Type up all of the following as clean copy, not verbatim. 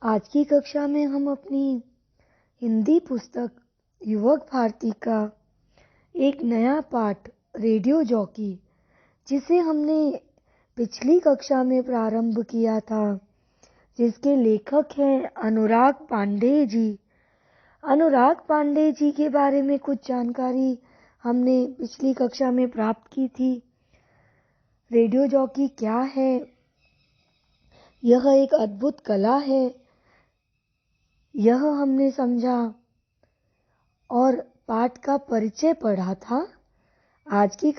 आज की कक्षा में हम अपनी हिंदी पुस्तक युवक भारती का एक नया पाठ रेडियो जॉकी, जिसे हमने पिछली कक्षा में प्रारंभ किया था, जिसके लेखक हैं अनुराग पांडे जी। अनुराग पांडे जी के बारे में कुछ जानकारी हमने पिछली कक्षा में प्राप्त की थी। रेडियो जॉकी क्या है? यह एक अद्भुत कला है, यह हमने समझा और पाठ का परिचय पढ़ा था। आज की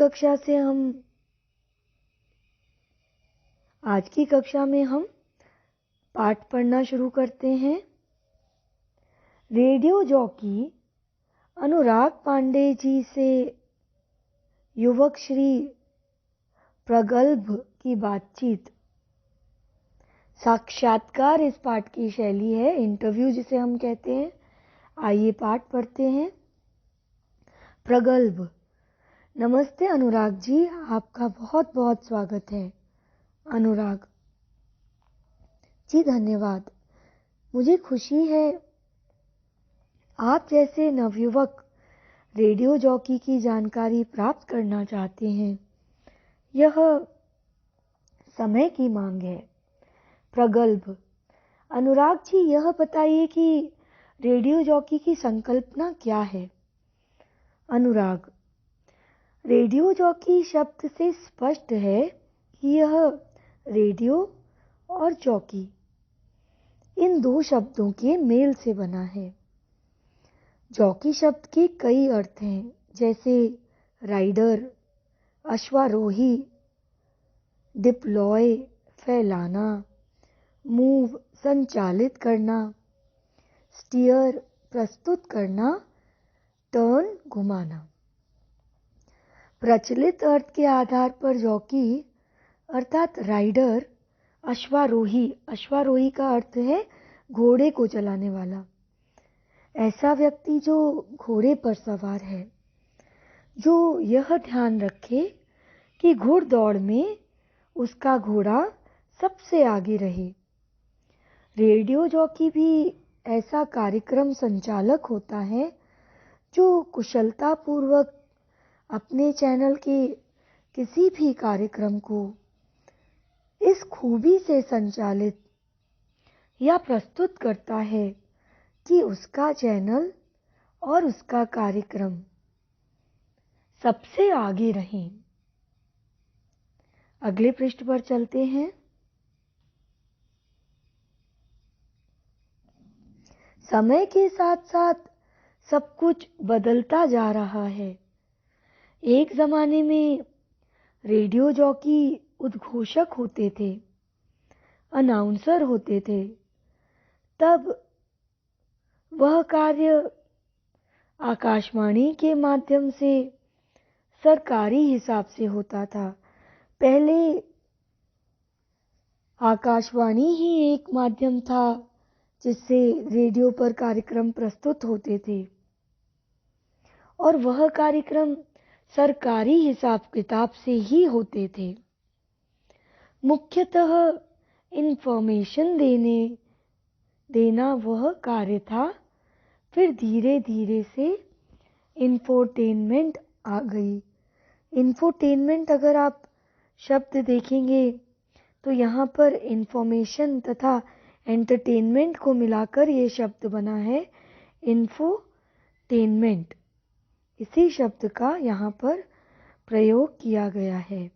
कक्षा में हम पाठ पढ़ना शुरू करते हैं। रेडियो जॉकी अनुराग पांडे जी से युवक श्री प्रगल्भ की बातचीत। साक्षात्कार इस पाठ की शैली है, इंटरव्यू जिसे हम कहते हैं। आइए पाठ पढ़ते हैं। प्रगल्भ। नमस्ते अनुराग जी, आपका बहुत बहुत स्वागत है। अनुराग जी, धन्यवाद। मुझे खुशी है आप जैसे नवयुवक रेडियो जॉकी की जानकारी प्राप्त करना चाहते हैं। यह समय की मांग है। प्रगल्भ। अनुराग जी, यह बताइए कि रेडियो जॉकी की संकल्पना क्या है? अनुराग। रेडियो जॉकी शब्द से स्पष्ट है कि यह रेडियो और जॉकी, इन दो शब्दों के मेल से बना है। जॉकी शब्द के कई अर्थ हैं, जैसे राइडर, अश्वारोही, डिप्लॉय फैलाना, मूव संचालित करना, स्टीयर प्रस्तुत करना, टर्न घुमाना। प्रचलित अर्थ के आधार पर जॉकी अर्थात राइडर, अश्वारोही का अर्थ है घोड़े को चलाने वाला, ऐसा व्यक्ति जो घोड़े पर सवार है, जो यह ध्यान रखे कि घुड़दौड़ में उसका घोड़ा सबसे आगे रहे। रेडियो जॉकी भी ऐसा कार्यक्रम संचालक होता है जो कुशलतापूर्वक अपने चैनल के किसी भी कार्यक्रम को इस खूबी से संचालित या प्रस्तुत करता है कि उसका चैनल और उसका कार्यक्रम सबसे आगे रहें। अगले पृष्ठ पर चलते हैं। समय के साथ साथ सब कुछ बदलता जा रहा है। एक जमाने में रेडियो जॉकी उद्घोषक होते थे, अनाउंसर होते थे। तब वह कार्य आकाशवाणी के माध्यम से सरकारी हिसाब से होता था। पहले आकाशवाणी ही एक माध्यम था जिससे रेडियो पर कार्यक्रम प्रस्तुत होते थे, और वह कार्यक्रम सरकारी हिसाब किताब से ही होते थे। मुख्यतः इंफॉर्मेशन देना वह कार्य था। फिर धीरे धीरे से इंफोटेनमेंट आ गई। इंफोटेनमेंट अगर आप शब्द देखेंगे तो यहाँ पर इंफॉर्मेशन तथा एंटरटेनमेंट को मिलाकर ये शब्द बना है इंफोटेनमेंट। इसी शब्द का यहाँ पर प्रयोग किया गया है।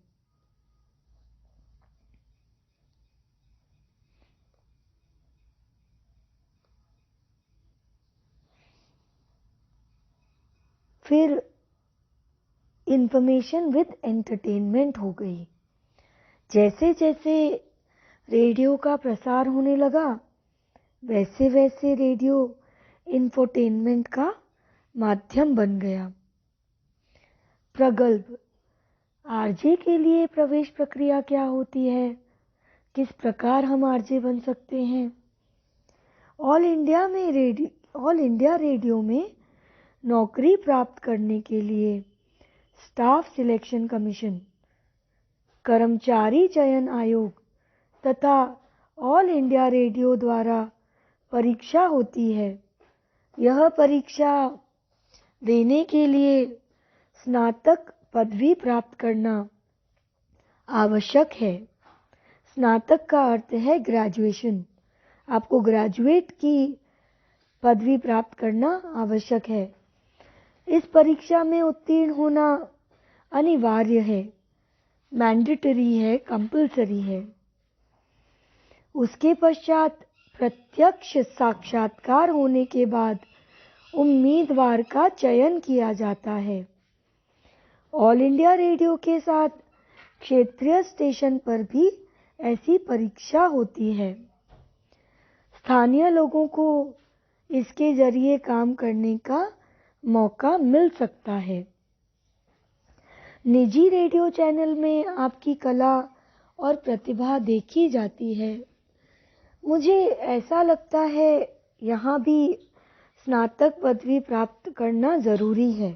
फिर इंफॉर्मेशन विद एंटरटेनमेंट हो गई। जैसे जैसे रेडियो का प्रसार होने लगा, वैसे वैसे रेडियो इंफोटेनमेंट का माध्यम बन गया। प्रगल्भ। आरजे के लिए प्रवेश प्रक्रिया क्या होती है? किस प्रकार हम आरजे बन सकते हैं? ऑल इंडिया रेडियो में नौकरी प्राप्त करने के लिए स्टाफ सिलेक्शन कमीशन, कर्मचारी चयन आयोग तथा ऑल इंडिया रेडियो द्वारा परीक्षा होती है। यह परीक्षा देने के लिए स्नातक पदवी प्राप्त करना आवश्यक है। स्नातक का अर्थ है ग्रेजुएशन। आपको ग्रेजुएट की पदवी प्राप्त करना आवश्यक है। इस परीक्षा में उत्तीर्ण होना अनिवार्य है, मैंडेटरी है, कंपल्सरी है। उसके पश्चात प्रत्यक्ष साक्षात्कार होने के बाद उम्मीदवार का चयन किया जाता है। ऑल इंडिया रेडियो के साथ क्षेत्रीय स्टेशन पर भी ऐसी परीक्षा होती है। स्थानीय लोगों को इसके जरिए काम करने का मौका मिल सकता है। निजी रेडियो चैनल में आपकी कला और प्रतिभा देखी जाती है। मुझे ऐसा लगता है यहाँ भी स्नातक पदवी प्राप्त करना ज़रूरी है।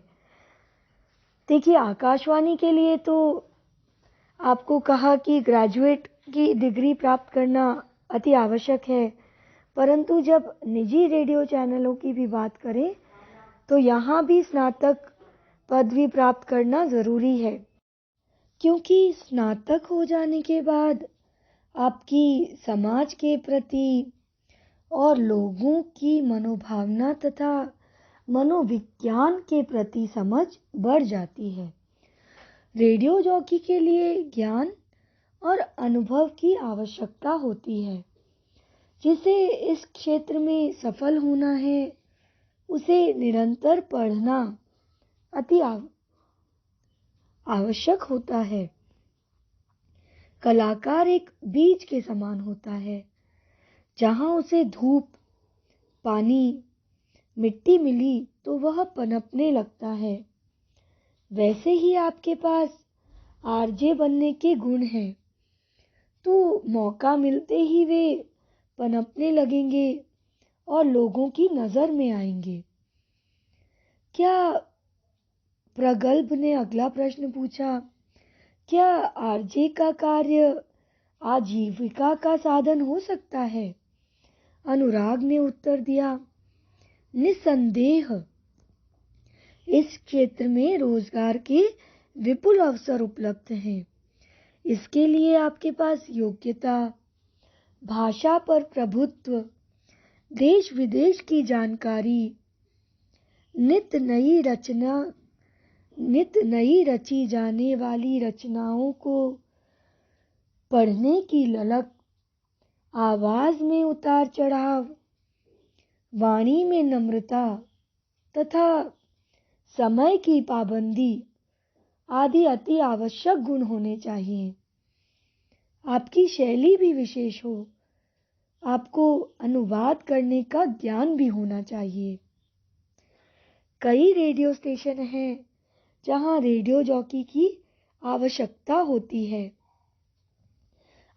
देखिए, आकाशवाणी के लिए तो आपको कहा कि ग्रेजुएट की डिग्री प्राप्त करना अति आवश्यक है, परंतु जब निजी रेडियो चैनलों की भी बात करें तो यहाँ भी स्नातक पदवी प्राप्त करना ज़रूरी है, क्योंकि स्नातक हो जाने के बाद आपकी समाज के प्रति और लोगों की मनोभावना तथा मनोविज्ञान के प्रति समझ बढ़ जाती है। रेडियो जॉकी के लिए ज्ञान और अनुभव की आवश्यकता होती है। जिसे इस क्षेत्र में सफल होना है, उसे निरंतर पढ़ना अति आवश्यक होता है। कलाकार एक बीज के समान होता है। जहाँ उसे धूप, पानी, मिट्टी मिली तो वह पनपने लगता है। वैसे ही आपके पास आरजे बनने के गुण हैं, तो मौका मिलते ही वे पनपने लगेंगे और लोगों की नज़र में आएंगे। क्या प्रगल्भ ने अगला प्रश्न पूछा, क्या आरजे का कार्य आजीविका का साधन हो सकता है? अनुराग ने उत्तर दिया, निस्संदेह। इस क्षेत्र में रोजगार के विपुल अवसर उपलब्ध हैं। इसके लिए आपके पास योग्यता, भाषा पर प्रभुत्व, देश विदेश की जानकारी, नित नई रची जाने वाली रचनाओं को पढ़ने की ललक, आवाज में उतार चढ़ाव, वाणी में नम्रता तथा समय की पाबंदी आदि अति आवश्यक गुण होने चाहिए। आपकी शैली भी विशेष हो। आपको अनुवाद करने का ज्ञान भी होना चाहिए। कई रेडियो स्टेशन हैं जहां रेडियो जॉकी की आवश्यकता होती है।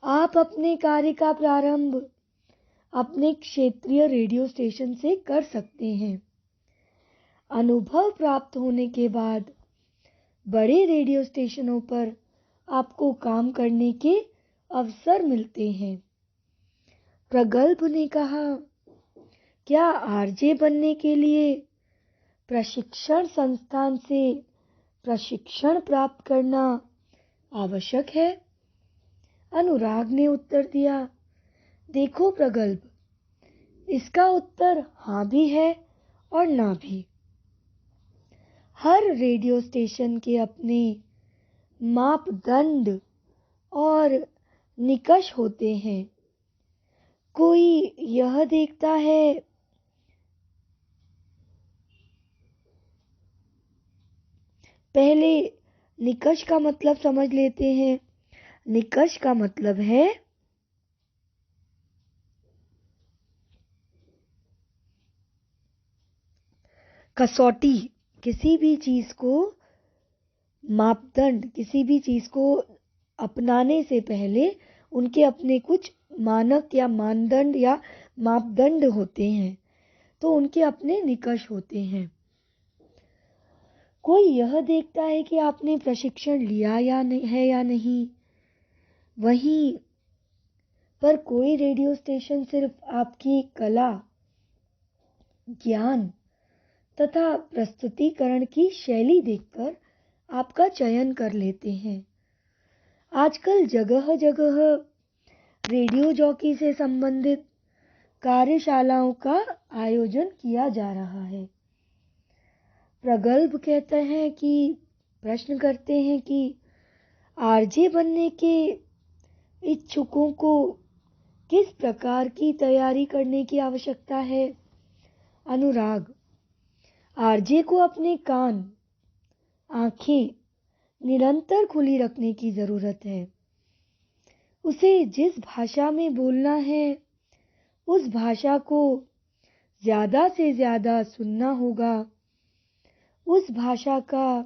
आप अपने कार्य का प्रारंभ अपने क्षेत्रीय रेडियो स्टेशन से कर सकते हैं। अनुभव प्राप्त होने के बाद बड़े रेडियो स्टेशनों पर आपको काम करने के अवसर मिलते हैं। प्रगल्भ ने कहा, क्या आरजे बनने के लिए प्रशिक्षण संस्थान से प्रशिक्षण प्राप्त करना आवश्यक है? अनुराग ने उत्तर दिया, देखो प्रगल्भ, इसका उत्तर हाँ भी है और ना भी। हर रेडियो स्टेशन के अपने मापदंड और निकष होते हैं। कोई यह देखता है पहले निकष का मतलब समझ लेते हैं। निकष का मतलब है कसौटी। किसी भी चीज को मापदंड, किसी भी चीज को अपनाने से पहले उनके अपने कुछ मानक या मानदंड या मापदंड होते हैं, तो उनके अपने निकष होते हैं। कोई यह देखता है कि आपने प्रशिक्षण लिया या नहीं। वहीं पर कोई रेडियो स्टेशन सिर्फ आपकी कला, ज्ञान तथा प्रस्तुतिकरण की शैली देखकर आपका चयन कर लेते हैं। आजकल जगह जगह रेडियो जॉकी से संबंधित कार्यशालाओं का आयोजन किया जा रहा है। प्रगल्भ प्रश्न करते हैं कि आरजे बनने के इच्छुकों को किस प्रकार की तैयारी करने की आवश्यकता है। अनुराग, आरजे को अपने कान, आंखें निरंतर खुली रखने की जरूरत है। उसे जिस भाषा में बोलना है उस भाषा को ज्यादा से ज्यादा सुनना होगा, उस भाषा का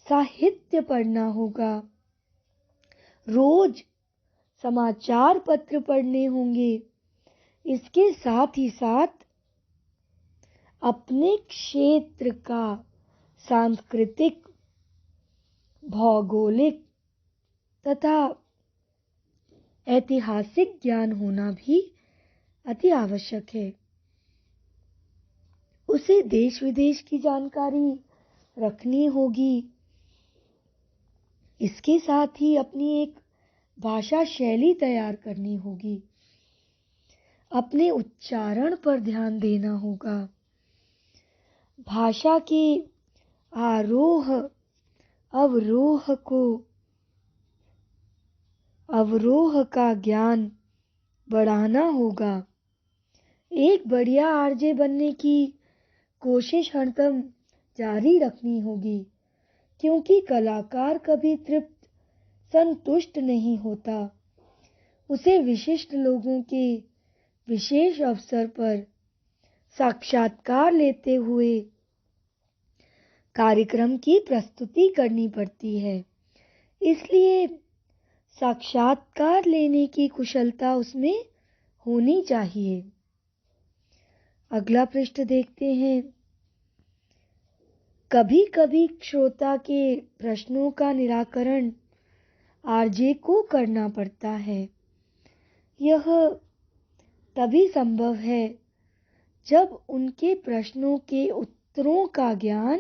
साहित्य पढ़ना होगा, रोज समाचार पत्र पढ़ने होंगे। इसके साथ ही साथ अपने क्षेत्र का सांस्कृतिक, भौगोलिक तथा ऐतिहासिक ज्ञान होना भी अति आवश्यक है। उसे देश विदेश की जानकारी रखनी होगी। इसके साथ ही अपनी एक भाषा शैली तैयार करनी होगी। अपने उच्चारण पर ध्यान देना होगा। भाषा के आरोह अवरोह का ज्ञान बढ़ाना होगा। एक बढ़िया आरजे बनने की कोशिश हरदम जारी रखनी होगी, क्योंकि कलाकार कभी तृप्त, संतुष्ट नहीं होता। उसे विशिष्ट लोगों के विशेष अवसर पर साक्षात्कार लेते हुए कार्यक्रम की प्रस्तुति करनी पड़ती है। इसलिए साक्षात्कार लेने की कुशलता उसमें होनी चाहिए। अगला पृष्ठ देखते हैं। कभी कभी श्रोता के प्रश्नों का निराकरण आरजे को करना पड़ता है। यह तभी संभव है जब उनके प्रश्नों के उत्तरों का ज्ञान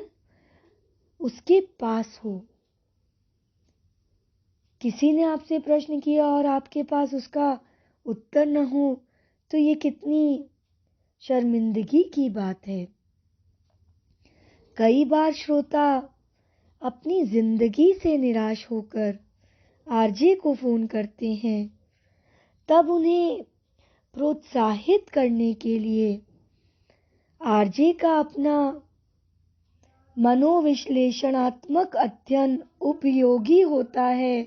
उसके पास हो। किसी ने आपसे प्रश्न किया और आपके पास उसका उत्तर न हो तो ये कितनी शर्मिंदगी की बात है। कई बार श्रोता अपनी जिंदगी से निराश होकर आरजे को फोन करते हैं। तब उन्हें प्रोत्साहित करने के लिए आरजे का अपना मनोविश्लेषणात्मक अध्ययन उपयोगी होता है।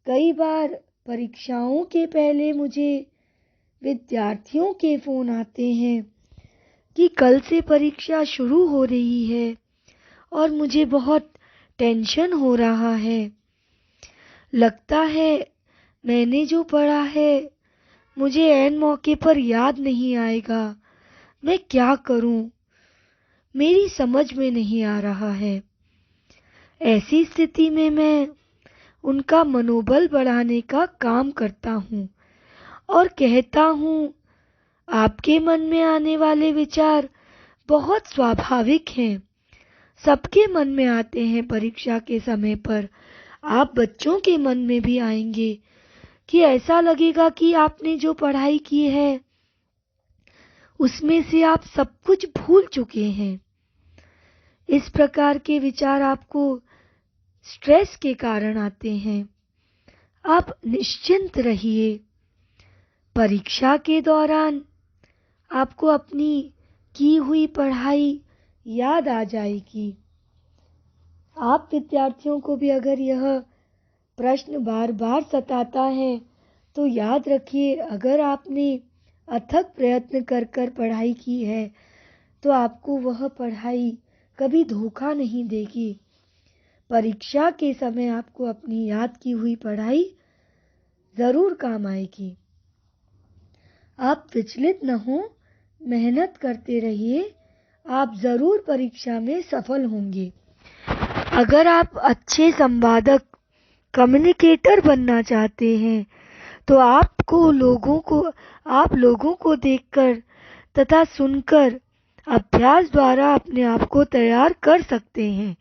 कई बार परीक्षाओं के पहले मुझे विद्यार्थियों के फोन आते हैं कि कल से परीक्षा शुरू हो रही है और मुझे बहुत टेंशन हो रहा है। लगता है मैंने जो पढ़ा है मुझे ऐन मौके पर याद नहीं आएगा। मैं क्या करूं? मेरी समझ में नहीं आ रहा है। ऐसी स्थिति में मैं उनका मनोबल बढ़ाने का काम करता हूं और कहता हूं, आपके मन में आने वाले विचार बहुत स्वाभाविक हैं। सबके मन में आते हैं परीक्षा के समय पर। आप बच्चों के मन में भी आएंगे कि ऐसा लगेगा कि आपने जो पढ़ाई की है उसमें से आप सब कुछ भूल चुके हैं। इस प्रकार के विचार आपको स्ट्रेस के कारण आते हैं। आप निश्चिंत रहिए। परीक्षा के दौरान आपको अपनी की हुई पढ़ाई याद आ जाएगी। आप विद्यार्थियों को भी अगर यह प्रश्न बार बार सताता है तो याद रखिए, अगर आपने अथक प्रयत्न कर कर पढ़ाई की है तो आपको वह पढ़ाई कभी धोखा नहीं देगी। परीक्षा के समय आपको अपनी याद की हुई पढ़ाई जरूर काम आएगी। आप विचलित न हो, मेहनत करते रहिए। आप जरूर परीक्षा में सफल होंगे। अगर आप अच्छे संवादक, कम्युनिकेटर बनना चाहते हैं तो आप लोगों को देखकर तथा सुनकर अभ्यास द्वारा अपने आप को तैयार कर सकते हैं।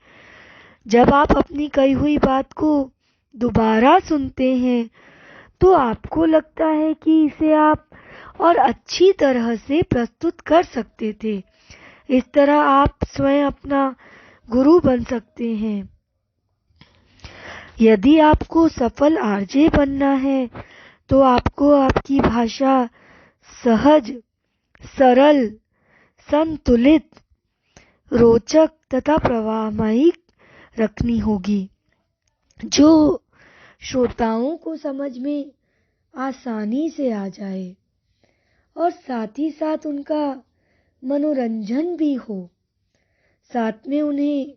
जब आप अपनी कही हुई बात को दोबारा सुनते हैं तो आपको लगता है कि इसे आप और अच्छी तरह से प्रस्तुत कर सकते थे। इस तरह आप स्वयं अपना गुरु बन सकते हैं। यदि आपको सफल आरजे बनना है तो आपको आपकी भाषा सहज, सरल, संतुलित, रोचक तथा प्रवाहमयी रखनी होगी, जो श्रोताओं को समझ में आसानी से आ जाए और साथ ही साथ उनका मनोरंजन भी हो, साथ में उन्हें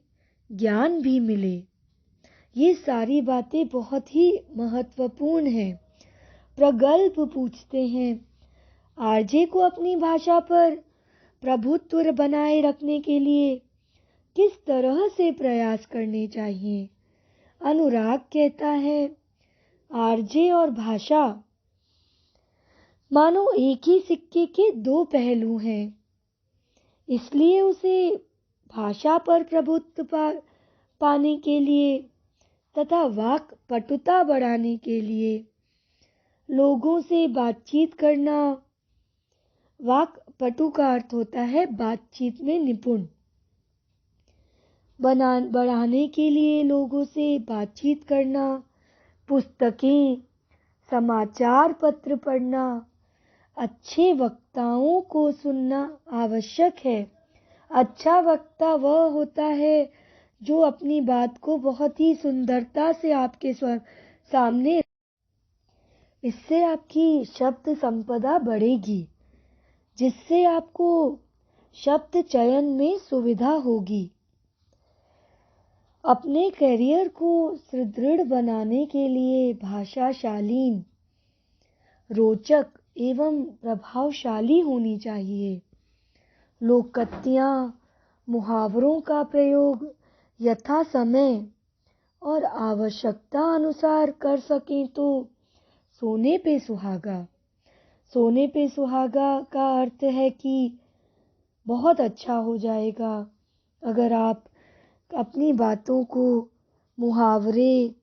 ज्ञान भी मिले। ये सारी बातें बहुत ही महत्वपूर्ण हैं। प्रगल्भ पूछते हैं, आरजे को अपनी भाषा पर प्रभुत्व बनाए रखने के लिए किस तरह से प्रयास करने चाहिए? अनुराग कहता है, आरजे और भाषा मानो एक ही सिक्के के दो पहलू हैं। इसलिए उसे भाषा पर प्रभुत्व पाने के लिए तथा वाक पटुता बढ़ाने के लिए लोगों से बातचीत करना, वाक पटु का अर्थ होता है बातचीत में निपुण, बढ़ाने के लिए लोगों से बातचीत करना, पुस्तकें, समाचार पत्र पढ़ना, अच्छे वक्ताओं को सुनना आवश्यक है। अच्छा वक्ता वह होता है जो अपनी बात को बहुत ही सुंदरता से आपके सामने, इससे आपकी शब्द संपदा बढ़ेगी, जिससे आपको शब्द चयन में सुविधा होगी। अपने करियर को सुदृढ़ बनाने के लिए भाषा शालीन, रोचक एवं प्रभावशाली होनी चाहिए। लोकोक्तियाँ, मुहावरों का प्रयोग यथा समय और आवश्यकता अनुसार कर सकें तो सोने पे सुहागा। सोने पे सुहागा का अर्थ है कि बहुत अच्छा हो जाएगा अगर आप अपनी बातों को मुहावरे,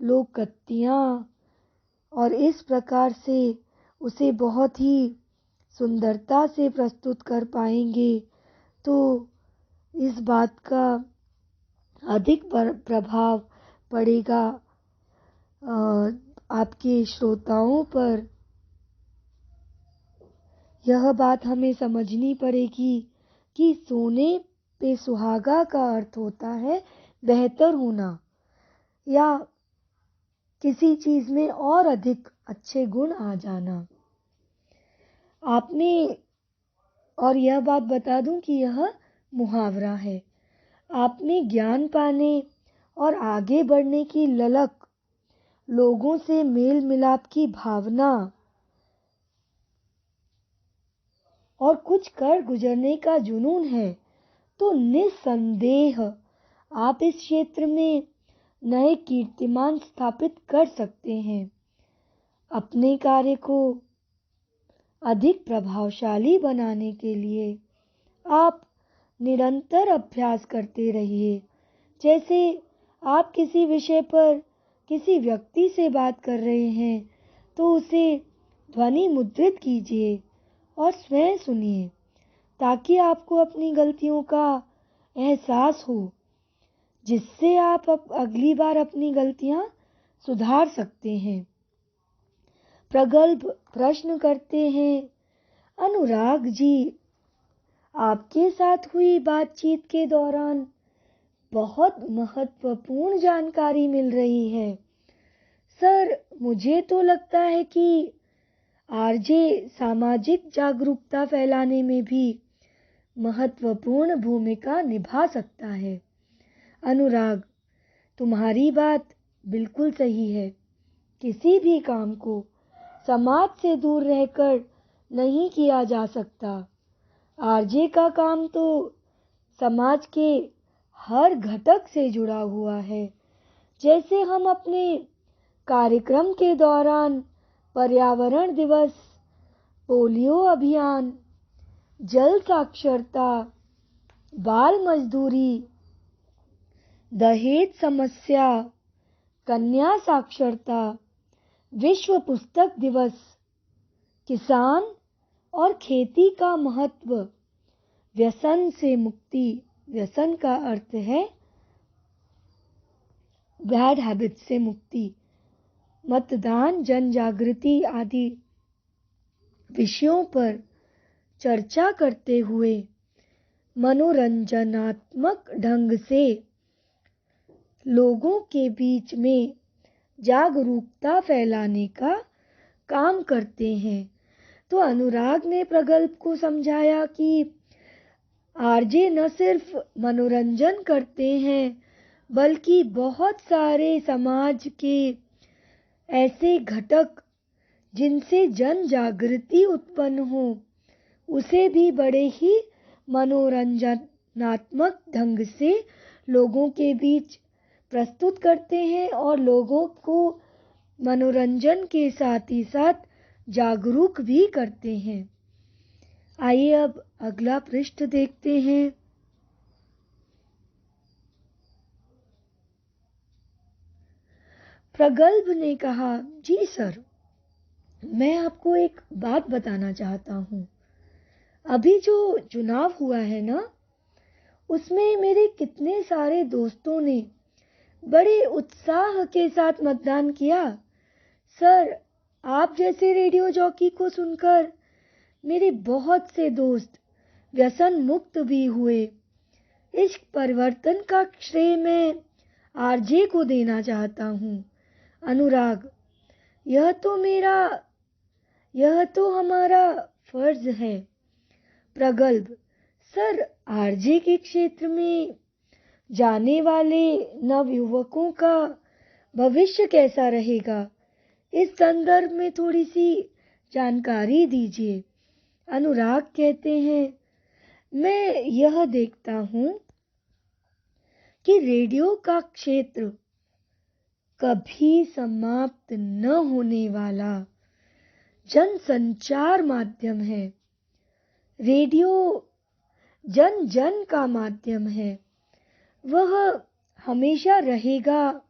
लोकोक्तियाँ और इस प्रकार से उसे बहुत ही सुंदरता से प्रस्तुत कर पाएंगे तो इस बात का अधिक प्रभाव पड़ेगा आपके श्रोताओं पर। यह बात हमें समझनी पड़ेगी कि सोने पे सुहागा का अर्थ होता है बेहतर होना या किसी चीज में और अधिक अच्छे गुण आ जाना। आपने, और यह बात बता दूं कि यह मुहावरा है, आपने ज्ञान पाने और आगे बढ़ने की ललक, लोगों से मेल मिलाप की भावना और कुछ कर गुजरने का जुनून है तो निस्संदेह आप इस क्षेत्र में नए कीर्तिमान स्थापित कर सकते हैं। अपने कार्य को अधिक प्रभावशाली बनाने के लिए आप निरंतर अभ्यास करते रहिए। जैसे आप किसी विषय पर किसी व्यक्ति से बात कर रहे हैं तो उसे ध्वनि मुद्रित कीजिए और स्वयं सुनिए ताकि आपको अपनी गलतियों का एहसास हो, जिससे आप अगली बार अपनी गलतियां सुधार सकते हैं। प्रगल्भ प्रश्न करते हैं, अनुराग जी, आपके साथ हुई बातचीत के दौरान बहुत महत्वपूर्ण जानकारी मिल रही है। सर, मुझे तो लगता है कि आरजे सामाजिक जागरूकता फैलाने में भी महत्वपूर्ण भूमिका निभा सकता है। अनुराग, तुम्हारी बात बिल्कुल सही है। किसी भी काम को समाज से दूर रहकर नहीं किया जा सकता। आरजे का काम तो समाज के हर घटक से जुड़ा हुआ है। जैसे हम अपने कार्यक्रम के दौरान पर्यावरण दिवस, पोलियो अभियान, जल साक्षरता, बाल मजदूरी, दहेज समस्या, कन्या साक्षरता, विश्व पुस्तक दिवस, किसान और खेती का महत्व, व्यसन से मुक्ति, व्यसन का अर्थ है बैड हैबिट से मुक्ति, मतदान, जन जागृति आदि विषयों पर चर्चा करते हुए मनोरंजनात्मक ढंग से लोगों के बीच में जागरूकता फैलाने का काम करते हैं। तो अनुराग ने प्रगल्भ को समझाया कि आरजे न सिर्फ मनोरंजन करते हैं बल्कि बहुत सारे समाज के ऐसे घटक जिनसे जन जागृति उत्पन्न हो उसे भी बड़े ही मनोरंजनात्मक ढंग से लोगों के बीच प्रस्तुत करते हैं और लोगों को मनोरंजन के साथ ही साथ जागरूक भी करते हैं। आइए अब अगला पृष्ठ देखते हैं। प्रगल्भ ने कहा, जी सर, मैं आपको एक बात बताना चाहता हूँ। अभी जो चुनाव हुआ है ना, उसमें मेरे कितने सारे दोस्तों ने बड़े उत्साह के साथ मतदान किया। सर, आप जैसे रेडियो जॉकी को सुनकर मेरे बहुत से दोस्त व्यसन मुक्त भी हुए। इस परिवर्तन का श्रेय मैं आरजे को देना चाहता हूँ। अनुराग, यह तो हमारा फर्ज है। प्रगल्भ, सर, आरजे के क्षेत्र में जाने वाले नवयुवकों का भविष्य कैसा रहेगा, इस संदर्भ में थोड़ी सी जानकारी दीजिए। अनुराग कहते हैं, मैं यह देखता हूँ कि रेडियो का क्षेत्र कभी समाप्त न होने वाला जनसंचार माध्यम है। रेडियो जन जन का माध्यम है, वह हमेशा रहेगा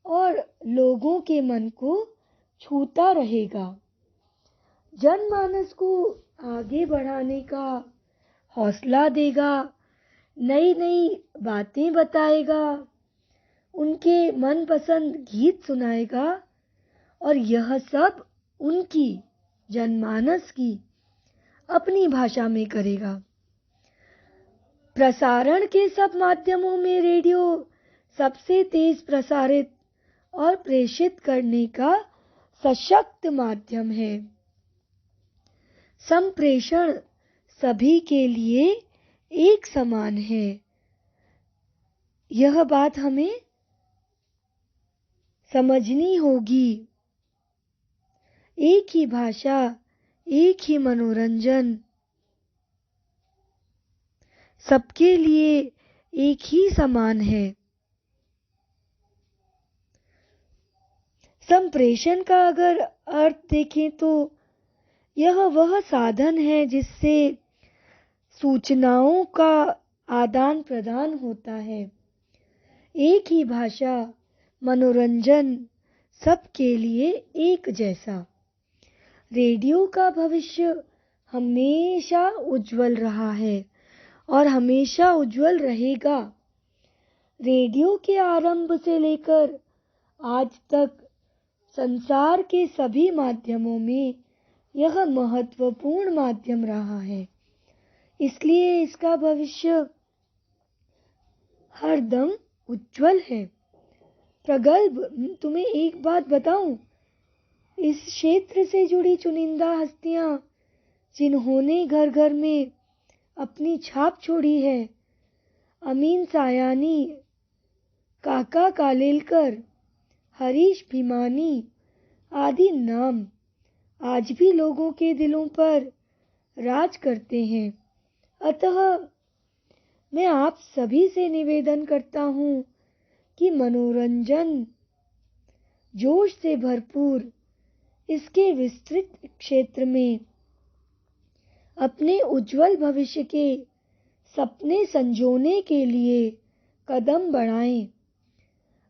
और लोगों के मन को छूता रहेगा, जनमानस को आगे बढ़ाने का हौसला देगा, नई नई बातें बताएगा, उनके मनपसंद गीत सुनाएगा और यह सब उनकी जनमानस की अपनी भाषा में करेगा। प्रसारण के सब माध्यमों में रेडियो सबसे तेज प्रसारित और प्रेषित करने का सशक्त माध्यम है। संप्रेषण सभी के लिए एक समान है। यह बात हमें समझनी होगी। एक ही भाषा, एक ही मनोरंजन, सबके लिए एक ही समान है। संप्रेषण का अगर अर्थ देखें तो यह वह साधन है जिससे सूचनाओं का आदान प्रदान होता है। एक ही भाषा, मनोरंजन, सबके लिए एक जैसा। रेडियो का भविष्य हमेशा उज्जवल रहा है और हमेशा उज्जवल रहेगा। रेडियो के आरंभ से लेकर आज तक संसार के सभी माध्यमों में यह महत्वपूर्ण माध्यम रहा है, इसलिए इसका भविष्य हरदम उज्जवल है। प्रगल्भ, तुम्हें एक बात बताऊं, इस क्षेत्र से जुड़ी चुनिंदा हस्तियां जिन्होंने घर घर में अपनी छाप छोड़ी है, अमीन सायानी, काका कालेलकर, हरीश भीमानी आदि नाम आज भी लोगों के दिलों पर राज करते हैं। अतः मैं आप सभी से निवेदन करता हूँ कि मनोरंजन जोश से भरपूर इसके विस्तृत क्षेत्र में अपने उज्जवल भविष्य के सपने संजोने के लिए कदम बढ़ाएं।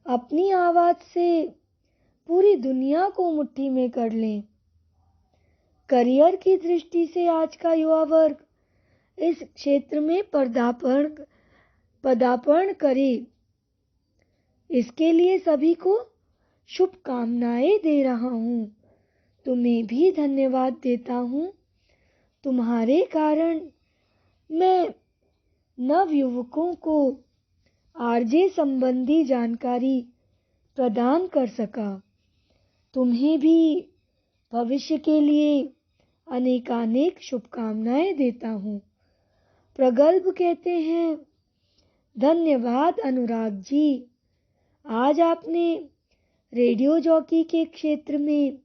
अपनी आवाज से पूरी दुनिया को मुट्ठी में कर लें। करियर की दृष्टि से आज का युवा वर्ग इस क्षेत्र में पदार्पण करे, इसके लिए सभी को शुभकामनाएं दे रहा हूं। तुम्हें भी धन्यवाद देता हूं। तुम्हारे कारण मैं नवयुवकों को आरजे संबंधी जानकारी प्रदान कर सका। तुम्हें भी भविष्य के लिए अनेकानेक शुभकामनाएं देता हूं। प्रगल्भ कहते हैं, धन्यवाद अनुराग जी। आज आपने रेडियो जॉकी के क्षेत्र में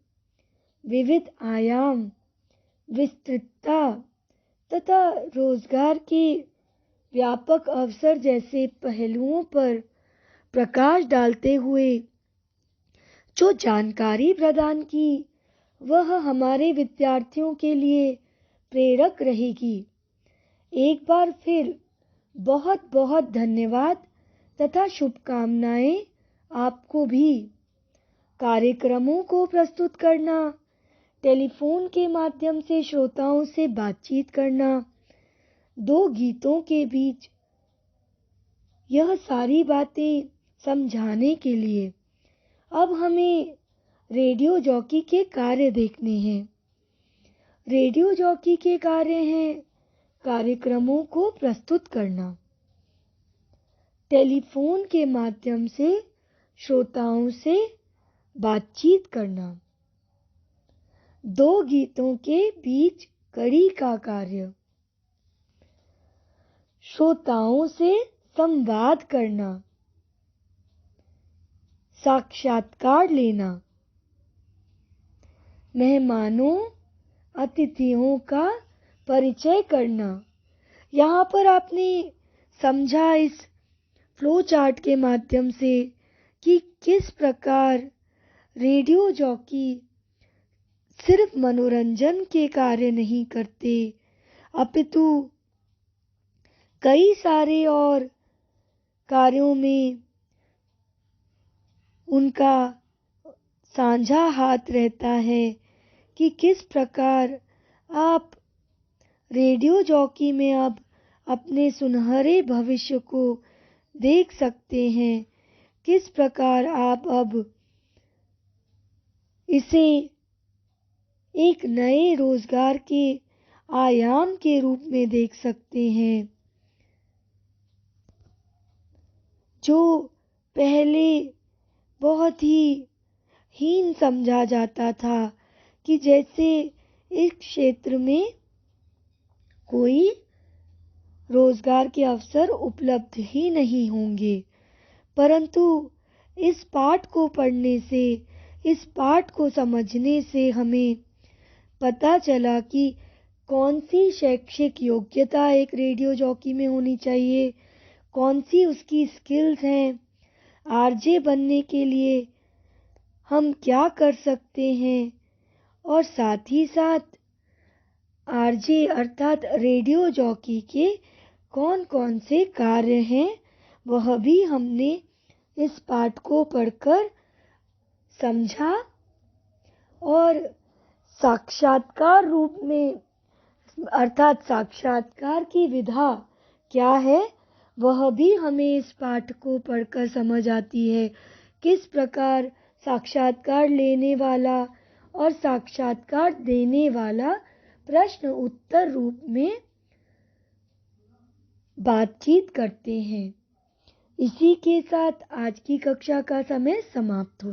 विविध आयाम, विस्तृतता तथा रोजगार के व्यापक अवसर जैसे पहलुओं पर प्रकाश डालते हुए जो जानकारी प्रदान की, वह हमारे विद्यार्थियों के लिए प्रेरक रहेगी। एक बार फिर बहुत बहुत धन्यवाद तथा शुभकामनाएं आपको भी। कार्यक्रमों को प्रस्तुत करना, टेलीफोन के माध्यम से श्रोताओं से बातचीत करना, दो गीतों के बीच यह सारी बातें समझाने के लिए अब हमें रेडियो जॉकी के कार्य देखने हैं। रेडियो जॉकी के कार्य हैं कार्यक्रमों को प्रस्तुत करना, टेलीफोन के माध्यम से श्रोताओं से बातचीत करना, दो गीतों के बीच कड़ी का कार्य, श्रोताओं से संवाद करना, साक्षात्कार लेना, मेहमानों अतिथियों का परिचय करना। यहाँ पर आपने समझा इस फ्लो चार्ट के माध्यम से कि किस प्रकार रेडियो जॉकी सिर्फ मनोरंजन के कार्य नहीं करते, अपितु कई सारे और कार्यों में उनका साझा हाथ रहता है कि किस प्रकार आप रेडियो जॉकी में अब अपने सुनहरे भविष्य को देख सकते हैं, किस प्रकार आप अब इसे एक नए रोजगार के आयाम के रूप में देख सकते हैं। जो पहले बहुत ही हीन समझा जाता था कि जैसे इस क्षेत्र में कोई रोजगार के अवसर उपलब्ध ही नहीं होंगे, परंतु इस पाठ को पढ़ने से, इस पाठ को समझने से हमें पता चला कि कौन सी शैक्षिक योग्यता एक रेडियो जॉकी में होनी चाहिए, कौन सी उसकी स्किल्स हैं, आरजे बनने के लिए हम क्या कर सकते हैं, और साथ ही साथ आरजे अर्थात रेडियो जॉकी के कौन कौन से कार्य हैं, वह भी हमने इस पाठ को पढ़कर समझा। और साक्षात्कार रूप में अर्थात साक्षात्कार की विधा क्या है, वह भी हमें इस पाठ को पढ़कर समझ आती है। किस प्रकार साक्षात्कार लेने वाला और साक्षात्कार देने वाला प्रश्न उत्तर रूप में बातचीत करते हैं। इसी के साथ आज की कक्षा का समय समाप्त होता है।